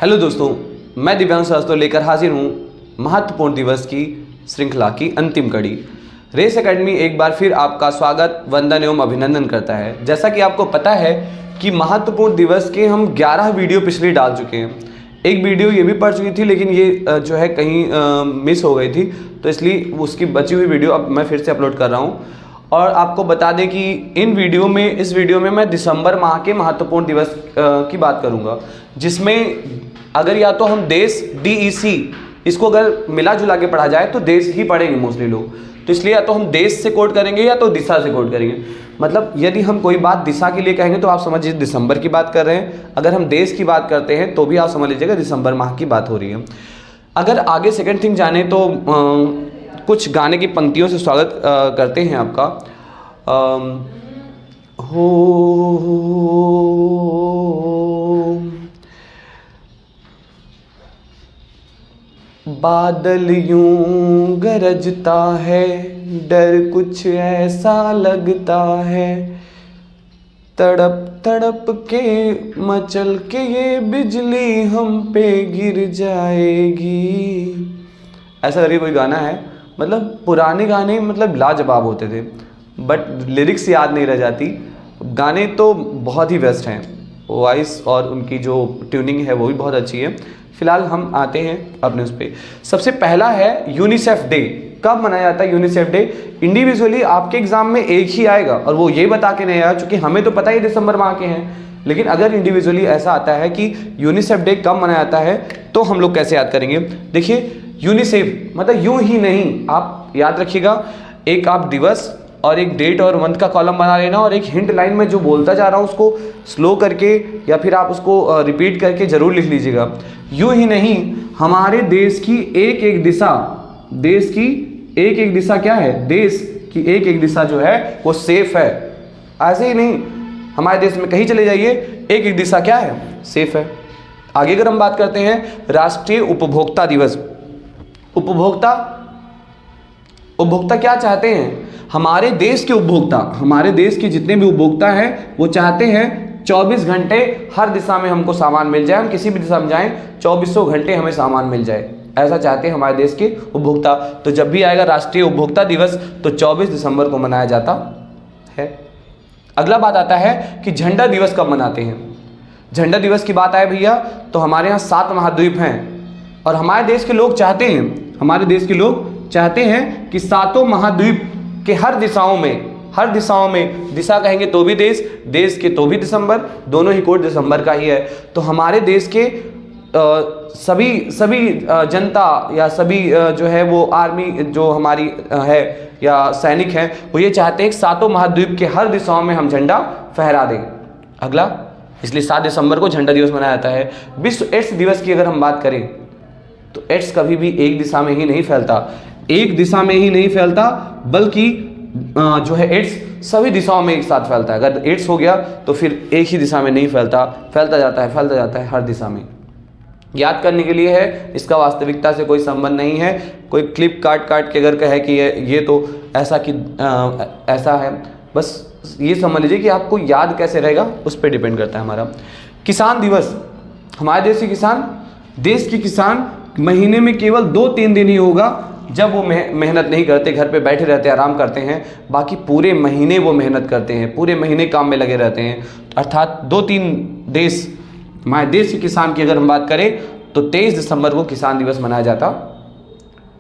Hello दोस्तों, मैं दिव्यांश शास्त्री लेकर हाजिर हूँ महत्वपूर्ण दिवस की श्रृंखला की अंतिम कड़ी। रेस एकेडमी एक बार फिर आपका स्वागत, वंदन एवं अभिनंदन करता है। जैसा कि आपको पता है कि महत्वपूर्ण दिवस के हम 11 वीडियो पिछले डाल चुके हैं। एक वीडियो ये भी पड़ चुकी थी, लेकिन ये जो है कहीं मिस हो गई थी, तो इसलिए उसकी बची हुई वीडियो अब मैं फिर से अपलोड कर रहा हूँ। और आपको बता दें कि इस वीडियो में मैं दिसंबर माह के महत्वपूर्ण दिवस की बात करूंगा, जिसमें अगर या तो हम देश DEC इसको अगर मिला जुला के पढ़ा जाए तो देश ही पढ़ेंगे मोस्टली लोग। तो इसलिए या तो हम देश से कोट करेंगे या तो दिशा से कोट करेंगे। मतलब यदि हम कोई बात दिशा के लिए कहेंगे तो आप समझिए दिसंबर की बात कर रहे हैं, अगर हम देश की बात करते हैं तो भी आप समझ लीजिएगा दिसंबर माह की बात हो रही है। अगर आगे सेकेंड थिंग जाने तो कुछ गाने की पंक्तियों से स्वागत करते हैं आपका। हो बादल यूं गरजता है, डर कुछ ऐसा लगता है, तड़प तड़प के मचल के ये बिजली हम पे गिर जाएगी। ऐसा करके कोई गाना है। मतलब पुराने गाने मतलब लाजवाब होते थे, बट लिरिक्स याद नहीं रह जाती। गाने तो बहुत ही बेस्ट हैं, वॉइस और उनकी जो ट्यूनिंग है वो भी बहुत अच्छी है। फिलहाल हम आते हैं अपने उस पर। सबसे पहला है यूनिसेफ डे। कब मनाया जाता है यूनिसेफ डे? इंडिविजुअली आपके एग्जाम में एक ही आएगा और वो ये बता के नहीं आया, क्योंकि हमें तो पता ही दिसंबर माह के हैं, लेकिन अगर इंडिविजुअली ऐसा आता है कि यूनिसेफ डे कब मनाया जाता है तो हम लोग कैसे याद करेंगे। देखिए, यूनिसेफ मतलब यूं ही नहीं, आप याद रखिएगा, एक आप दिवस और एक डेट और मंथ का कॉलम बना लेना, और एक हिंट लाइन में जो बोलता जा रहा हूँ उसको स्लो करके या फिर आप उसको रिपीट करके जरूर लिख लीजिएगा। यूं ही नहीं, हमारे देश की एक एक दिशा, देश की एक एक दिशा क्या है? देश की एक एक दिशा जो है वो सेफ है। ऐसे ही नहीं, हमारे देश में कहीं चले जाइए, एक एक दिशा क्या है? सेफ है। आगे अगर हम बात करते हैं राष्ट्रीय उपभोक्ता दिवस। उपभोक्ता क्या चाहते हैं? हमारे देश के उपभोक्ता, हमारे देश के जितने भी उपभोक्ता हैं वो चाहते हैं 24 घंटे हर दिशा में हमको सामान मिल जाए। हम किसी भी दिशा में जाएं 2400 घंटे हमें सामान मिल जाए, ऐसा चाहते हैं हमारे देश के उपभोक्ता। तो जब भी आएगा राष्ट्रीय उपभोक्ता दिवस तो 24 दिसंबर को मनाया जाता है। अगला बात आता है कि झंडा दिवस कब मनाते हैं। झंडा दिवस की बात आए भैया तो हमारे यहाँ 7 महाद्वीप हैं, और हमारे देश के लोग चाहते हैं, हमारे देश के लोग चाहते हैं कि 7 महाद्वीप के हर दिशाओं में, दिशा कहेंगे तो भी देश, देश के तो भी दिसंबर, दोनों ही कोड दिसंबर का ही है। तो हमारे देश के सभी जनता या सभी जो है वो आर्मी जो हमारी है या सैनिक हैं, वो ये चाहते हैं कि 7 महाद्वीप के हर दिशाओं में हम झंडा फहरा दें। अगला, इसलिए 7 दिसंबर को झंडा दिवस मनाया जाता है। विश्व एड्स दिवस की अगर हम बात करें तो एड्स कभी भी एक दिशा में ही नहीं फैलता, एक दिशा में ही नहीं फैलता, बल्कि जो है एड्स सभी दिशाओं में एक साथ फैलता है। अगर एड्स हो गया तो फिर एक ही दिशा में नहीं फैलता, फैलता जाता है हर दिशा में। याद करने के लिए है, इसका वास्तविकता से कोई संबंध नहीं है। कोई क्लिप काट के अगर कहे कि ये तो ऐसा है, बस ये समझ लीजिए कि आपको याद कैसे रहेगा उस पर डिपेंड करता है हमारा। किसान दिवस, हमारे देश के किसान महीने में केवल 2-3 दिन ही होगा जब वो मेहनत नहीं करते, घर पे बैठे रहते, आराम करते हैं। बाकी पूरे महीने वो मेहनत करते हैं, पूरे महीने काम में लगे रहते हैं। अर्थात 2-3 देश, हमारे देश के किसान की अगर हम बात करें तो 23 दिसंबर को किसान दिवस मनाया जाता।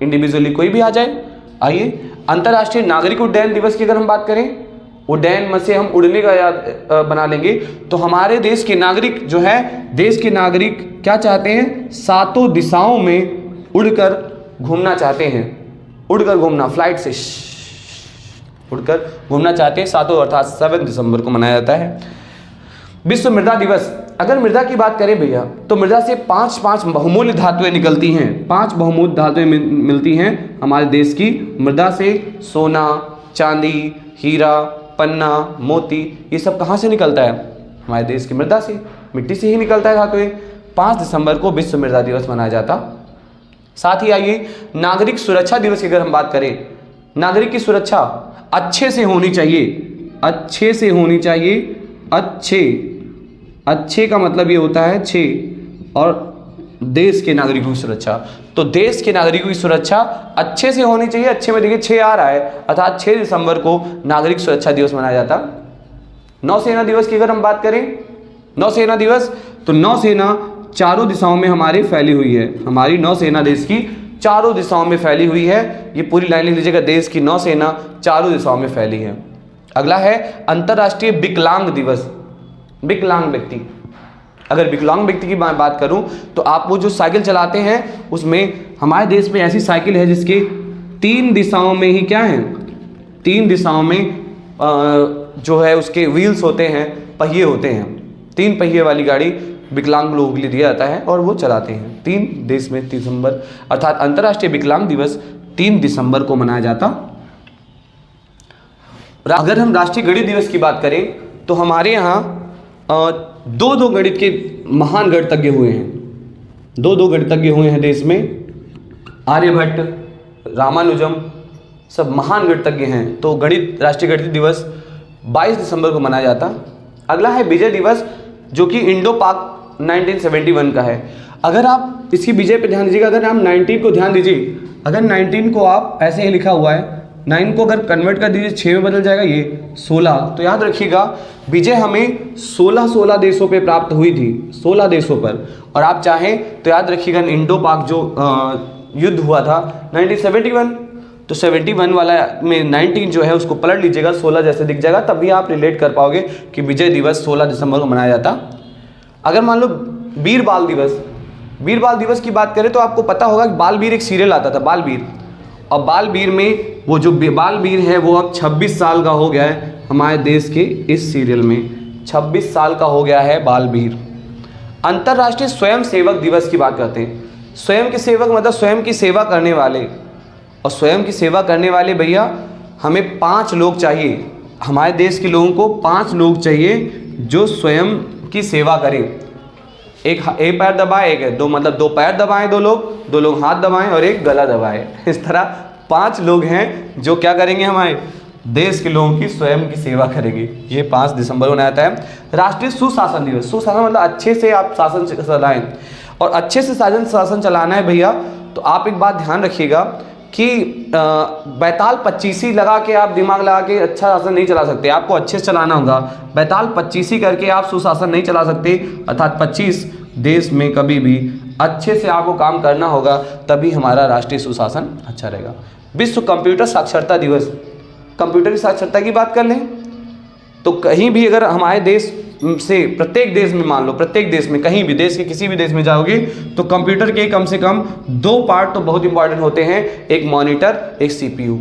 इंडिविजुअली कोई भी आ जाए। आइए, अंतर्राष्ट्रीय नागरिक उड्डयन दिवस की अगर हम बात करें, उड्डयन में से हम उड़ने का याद बना लेंगे, तो हमारे देश के नागरिक जो है, देश के नागरिक क्या चाहते हैं? 7 दिशाओं में उड़कर घूमना चाहते हैं, उड़कर घूमना, फ्लाइट से उड़कर घूमना चाहते हैं। 7 अर्थात 7 दिसंबर को मनाया जाता है। विश्व मृदा दिवस, अगर मृदा की बात करें भैया तो मृदा से 5 बहुमूल्य धातुएं निकलती हैं, 5 बहुमूल्य धातुएं मिलती हैं हमारे देश की मृदा से। सोना, चांदी, हीरा, पन्ना, मोती, ये सब कहाँ से निकलता है? हमारे देश की मृदा से, मिट्टी से ही निकलता है धातुएं। 5 दिसंबर को विश्व मृदा दिवस मनाया जाता। साथ ही आइए, नागरिक सुरक्षा दिवस की अगर हम बात करें, नागरिक की सुरक्षा अच्छे से होनी चाहिए, अच्छे से होनी चाहिए। अच्छे का मतलब ये होता है 6, और देश के नागरिकों की सुरक्षा। तो देश के नागरिकों की सुरक्षा अच्छे से होनी चाहिए। अच्छे में देखिए 6 आ रहा है, अर्थात 6 दिसंबर को नागरिक सुरक्षा दिवस मनाया जाता। नौसेना दिवस की अगर हम बात करें, नौसेना दिवस, तो नौसेना चारों दिशाओं में हमारी फैली हुई है। हमारी नौसेना देश की चारों दिशाओं में फैली हुई है। ये पूरी लाइन लिख लीजिएगा, देश की नौसेना चारों दिशाओं में फैली है। अगला है अंतर्राष्ट्रीय विकलांग दिवस। विकलांग व्यक्ति, अगर विकलांग व्यक्ति की बात करूं तो आप वो जो साइकिल चलाते हैं, उसमें हमारे देश में ऐसी साइकिल है जिसके 3 दिशाओं में ही क्या है, 3 दिशाओं में जो है उसके व्हील्स होते हैं, पहिए होते हैं। 3 पहिए वाली गाड़ी विकलांग लोगों के लिए दिया जाता है और वो चलाते हैं। 3 देश में 3 दिसंबर, अर्थात अंतर्राष्ट्रीय विकलांग दिवस 3 दिसंबर को मनाया जाता। अगर हम राष्ट्रीय गणित दिवस की बात करें तो हमारे यहाँ 2 गणित के महान गणितज्ञ हुए हैं। 2 गणितज्ञ हुए हैं देश में, आर्यभट्ट, रामानुजम, सब महान गणितज्ञ हैं। तो राष्ट्रीय गणित दिवस 22 दिसंबर को मनाया जाता। अगला है विजय दिवस, जो कि इंडो पाक 1971 का है। अगर आप इसकी विजय पे ध्यान दीजिएगा, अगर आप 19 को ध्यान दीजिए, अगर 19 को आप ऐसे ही लिखा हुआ है, 9 को अगर कन्वर्ट कर दीजिए 6 में बदल जाएगा, ये 16। तो याद रखिएगा विजय हमें 16 देशों पे प्राप्त हुई थी, 16 देशों पर। और आप चाहें तो याद रखिएगा इंडो पाक जो युद्ध हुआ था 1971, तो 71 वाला में 19 जो है उसको पलट लीजिएगा, 16 जैसे दिख जाएगा, तब भी आप रिलेट कर पाओगे कि विजय दिवस 16 दिसंबर को मनाया जाता। अगर मान लो वीर बाल दिवस, वीर बाल दिवस की बात करें तो आपको पता होगा कि बालवीर एक सीरियल आता था, बालवीर। और बालवीर में वो जो बालवीर है वो अब 26 साल का हो गया है हमारे देश के इस सीरियल में, 26 साल का हो गया है बालवीर। अंतर्राष्ट्रीय स्वयं सेवक दिवस की बात करते हैं। स्वयं के सेवक मतलब स्वयं की सेवा करने वाले, और स्वयं की सेवा करने वाले भैया हमें 5 लोग चाहिए। हमारे देश के लोगों को 5 लोग चाहिए जो स्वयं की सेवा करें। एक पैर दबाए, एक 2 मतलब 2 पैर दबाएं, 2 लोग हाथ दबाएं और एक गला दबाए। इस तरह 5 लोग हैं जो क्या करेंगे, हमारे देश के लोगों की स्वयं की सेवा करेंगे। ये 5 दिसंबर को मनाया जाता है। राष्ट्रीय सुशासन दिवस, सुशासन मतलब अच्छे से आप शासन चलाएं, और अच्छे से शासन चलाना है भैया तो आप एक बात ध्यान रखिएगा कि बैताल 25 लगा के आप दिमाग लगा के अच्छा शासन नहीं चला सकते, आपको अच्छे से चलाना होगा। बैताल 25 करके आप सुशासन नहीं चला सकते, अर्थात 25 देश में कभी भी अच्छे से आपको काम करना होगा, तभी हमारा राष्ट्रीय सुशासन अच्छा रहेगा। विश्व कंप्यूटर साक्षरता दिवस, कंप्यूटर की साक्षरता की बात कर लें तो कहीं भी अगर हमारे देश से प्रत्येक देश में, मान लो प्रत्येक देश में, कहीं भी देश के किसी भी देश में जाओगे तो कंप्यूटर के कम से कम 2 पार्ट तो बहुत इंपॉर्टेंट होते हैं, एक मॉनिटर, एक सीपीयू।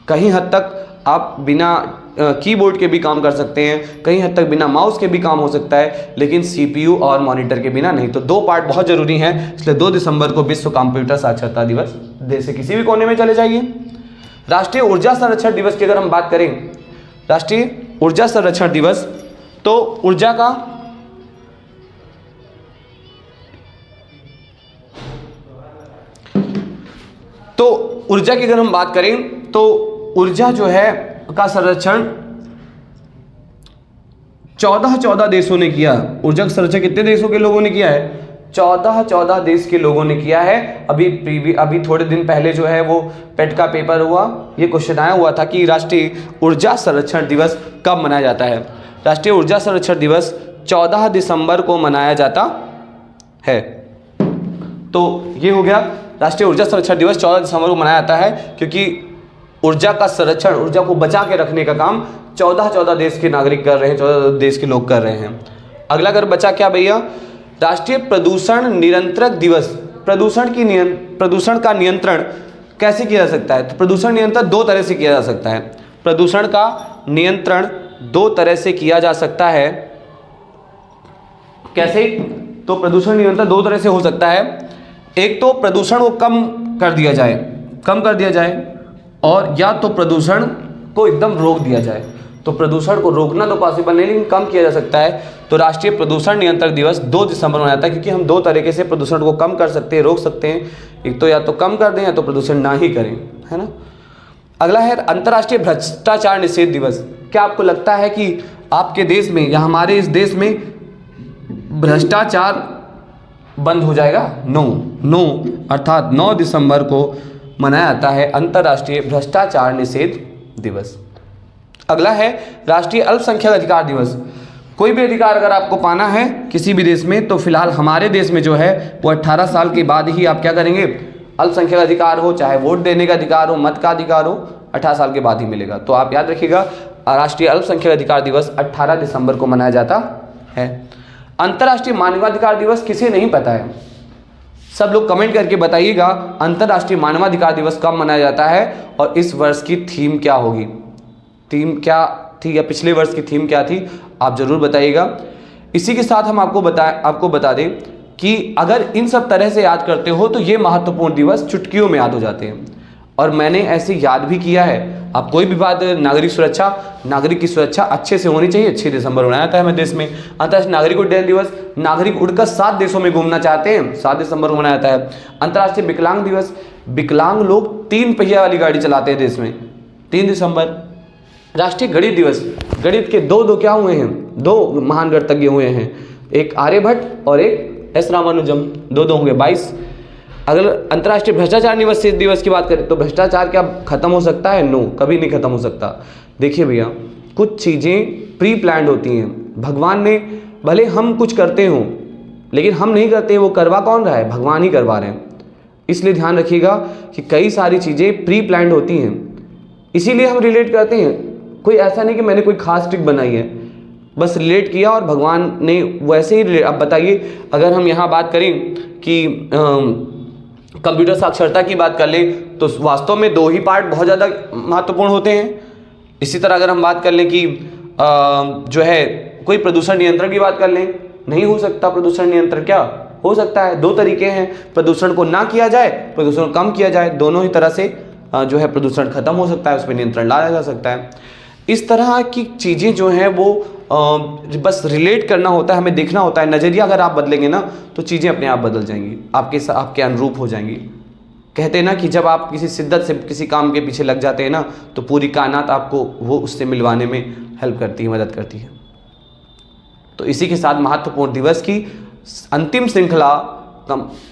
कहीं हद तक आप बिना कीबोर्ड के भी काम कर सकते हैं, कहीं हद तक बिना माउस के भी काम हो सकता है, लेकिन सीपीयू और मॉनिटर के बिना नहीं। तो 2 पार्ट बहुत जरूरी हैं, इसलिए 2 दिसंबर को विश्व कंप्यूटर साक्षरता दिवस। देश के किसी भी कोने में चले जाइए। राष्ट्रीय ऊर्जा संरक्षण दिवस की अगर हम बात करें, राष्ट्रीय ऊर्जा संरक्षण दिवस, तो ऊर्जा का ऊर्जा की अगर हम बात करें तो ऊर्जा जो है का संरक्षण 14 देशों ने किया। ऊर्जा का संरक्षण कितने देशों के लोगों ने किया है? 14 देश के लोगों ने किया है। अभी थोड़े दिन पहले जो है वो पेट का पेपर हुआ, ये क्वेश्चन आया हुआ था कि राष्ट्रीय ऊर्जा संरक्षण दिवस कब मनाया जाता है। राष्ट्रीय ऊर्जा संरक्षण दिवस 14 दिसंबर को मनाया जाता है। तो ये हो गया, राष्ट्रीय ऊर्जा संरक्षण दिवस 14 दिसंबर को मनाया जाता है, क्योंकि ऊर्जा का संरक्षण, ऊर्जा को बचा के रखने का काम 14 देश के नागरिक कर रहे हैं, 14 देश के लोग कर रहे हैं। अगला अगर बचा क्या भैया, राष्ट्रीय प्रदूषण नियंत्रक दिवस। प्रदूषण का नियंत्रण कैसे किया जा सकता है? तो प्रदूषण नियंत्रण 2 तरह से किया जा सकता है। प्रदूषण का नियंत्रण 2 तरह से किया जा सकता है। कैसे? तो प्रदूषण नियंत्रण 2 तरह से हो सकता है। एक तो प्रदूषण को कम कर दिया जाए, और या तो प्रदूषण को एकदम रोक दिया जाए। तो प्रदूषण को रोकना तो पॉसिबल नहीं, लेकिन कम किया जा सकता है। तो राष्ट्रीय प्रदूषण नियंत्रण दिवस 2 दिसंबर मनाया जाता है, क्योंकि हम 2 तरीके से प्रदूषण को कम कर सकते हैं, रोक सकते हैं। एक तो या तो कम कर दें या तो प्रदूषण ना ही करें, है ना। अगला है अंतर्राष्ट्रीय भ्रष्टाचार निषेध दिवस। क्या आपको लगता है कि आपके देश में या हमारे इस देश में भ्रष्टाचार बंद हो जाएगा? नो, अर्थात 9 दिसंबर को मनाया जाता है अंतर्राष्ट्रीय भ्रष्टाचार निषेध दिवस। अगला है राष्ट्रीय अल्पसंख्यक अधिकार दिवस। कोई भी अधिकार अगर आपको पाना है किसी भी देश में, तो फिलहाल हमारे देश में जो है वो 18 साल के बाद ही आप क्या करेंगे, अल्पसंख्यक अधिकार हो, चाहे वोट देने का अधिकार हो, मत का अधिकार हो, 18 साल के बाद ही मिलेगा। तो आप याद रखिएगा, राष्ट्रीय अल्पसंख्यक अधिकार दिवस 18 दिसंबर को मनाया जाता है। अंतर्राष्ट्रीय मानवाधिकार दिवस किसे नहीं पता है? सब लोग कमेंट करके बताइएगा अंतर्राष्ट्रीय मानवाधिकार दिवस कब मनाया जाता है और इस वर्ष की थीम क्या होगी। थीम क्या थी या पिछले वर्ष की थीम क्या थी, आप जरूर बताइएगा। इसी के साथ हम आपको बता दें कि अगर इन सब तरह से याद करते हो तो ये महत्वपूर्ण दिवस चुटकियों में याद हो जाते हैं, और मैंने ऐसे याद भी किया है। आप कोई भी बात, नागरिक की सुरक्षा अच्छे से होनी चाहिए। 6 दिसंबर मनाया जाता है हमारे देश में। अंतर्राष्ट्रीय नागरिक उड्डयन दिवस, नागरिक उड़कर 7 देशों में घूमना चाहते हैं, 7 दिसंबर को मनाया जाता है। अंतर्राष्ट्रीय विकलांग दिवस, विकलांग लोग 3 पहिया वाली गाड़ी चलाते हैं देश में, 3 दिसंबर। राष्ट्रीय गणित दिवस, गणित के दो क्या हुए हैं, 2 महान गणितज्ञ हुए हैं, एक आर्यभट्ट और एक एस रामानुजम, 2 होंगे 22। अगर अंतर्राष्ट्रीय भ्रष्टाचार निषेध दिवस की बात करें तो भ्रष्टाचार क्या खत्म हो सकता है? नो, कभी नहीं खत्म हो सकता। देखिए भैया, कुछ चीज़ें प्री प्लान्ड होती हैं। भगवान ने, भले हम कुछ करते हों लेकिन हम नहीं करते, वो करवा कौन रहा है? भगवान ही करवा रहे हैं। इसलिए ध्यान रखिएगा कि कई सारी चीज़ें प्री प्लान्ड होती हैं, इसीलिए हम रिलेट करते हैं। कोई ऐसा नहीं कि मैंने कोई खास ट्रिक बनाई है, बस रिलेट किया और भगवान ने वैसे ही। अब बताइए, अगर हम यहाँ बात करें कि कंप्यूटर साक्षरता की बात कर लें तो वास्तव में 2 ही पार्ट बहुत ज़्यादा महत्वपूर्ण होते हैं। इसी तरह अगर हम बात कर लें कि जो है कोई प्रदूषण नियंत्रण की बात कर लें, नहीं हो सकता प्रदूषण नियंत्रण। क्या हो सकता है? 2 तरीके हैं, प्रदूषण को ना किया जाए, प्रदूषण कम किया जाए, दोनों ही तरह से जो है प्रदूषण खत्म हो सकता है, उस पर नियंत्रण लाया जा सकता है। इस तरह की चीज़ें जो हैं वो बस रिलेट करना होता है, हमें देखना होता है। नज़रिया अगर आप बदलेंगे ना तो चीज़ें अपने आप बदल जाएंगी, आपके अनुरूप हो जाएंगी। कहते हैं ना कि जब आप किसी शिद्दत से किसी काम के पीछे लग जाते हैं ना तो पूरी कायनात आपको वो उससे मिलवाने में हेल्प करती है, मदद करती है। तो इसी के साथ महत्वपूर्ण दिवस की अंतिम श्रृंखला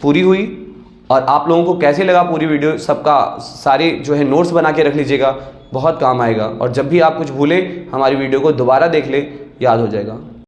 पूरी हुई। और आप लोगों को कैसे लगा पूरी वीडियो, सबका सारे जो है नोट्स बना के रख लीजिएगा, बहुत काम आएगा। और जब भी आप कुछ भूलें हमारी वीडियो को दोबारा देख ले, याद हो जाएगा।